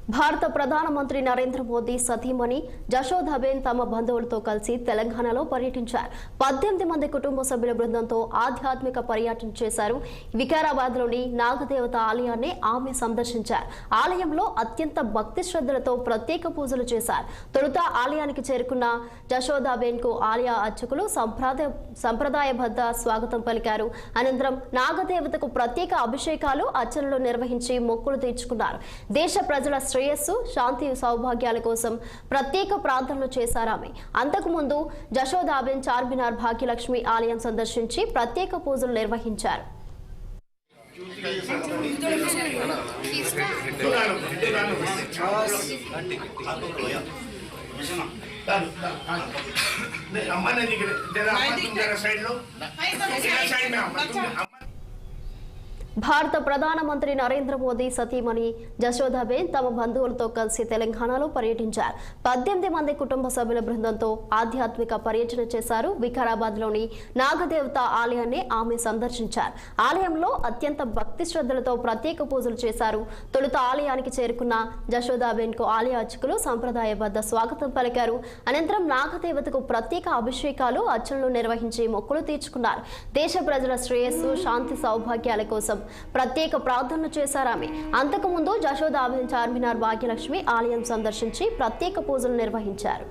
భారత ప్రధానమంత్రి నరేంద్ర మోదీ సతీమణి జశోదాబేన్ తమ బంధువులతో కలిసి తెలంగాణలో పర్యటించారు. 18 మంది కుటుంబ సభ్యుల బృందంతో ఆధ్యాత్మిక పర్యటన చేశారు. వికారాబాద్లోని నాగదేవత ఆలయాన్ని ఆమె సందర్శించారు. ఆలయంలో అత్యంత భక్తి శ్రద్ధలతో ప్రత్యేక పూజలు చేశారు. తొలుత ఆలయానికి చేరుకున్న జశోదాబేన్ కు ఆలయ అర్చకులు సంప్రదాయబద్ధ స్వాగతం పలికారు. అనంతరం నాగదేవతకు ప్రత్యేక అభిషేకాలు అర్చనలు నిర్వహించి మొక్కులు తీర్చుకున్నారు. దేశ ప్రజల శ్రేయస్సు, శాంతి, సౌభాగ్యాల కోసం ప్రత్యేక ప్రార్థనలు చేశారామె. అంతకుముందు జశోదాబేన్ చార్మినార్ భాగ్యలక్ష్మి ఆలయం సందర్శించి ప్రత్యేక పూజలు నిర్వహించారు. భారత ప్రధానమంత్రి నరేంద్ర మోదీ సతీమణి జశోదాబేన్ తమ బంధువులతో కలిసి తెలంగాణలో పర్యటించారు. 18 మంది కుటుంబ సభ్యుల బృందంతో ఆధ్యాత్మిక పర్యటన చేశారు. వికారాబాద్లోని నాగదేవత ఆలయాన్ని ఆమె సందర్శించారు. ఆలయంలో అత్యంత భక్తి శ్రద్ధలతో ప్రత్యేక పూజలు చేశారు. తొలుత ఆలయానికి చేరుకున్న జశోదాబేన్ కు ఆలయ అర్చకులు సంప్రదాయబద్ధ స్వాగతం పలికారు. అనంతరం నాగదేవతకు ప్రత్యేక అభిషేకాలు, అర్చనలు నిర్వహించి మొక్కులు తీర్చుకున్నారు. దేశ ప్రజల శ్రేయస్సు, శాంతి, సౌభాగ్యాల కోసం ప్రత్యేక ప్రార్థనలు చేశారామె. అంతకుముందు జశోదాబేన్ చార్మినార్ భాగ్యలక్ష్మి ఆలయం సందర్శించి ప్రత్యేక పూజలు నిర్వహించారు.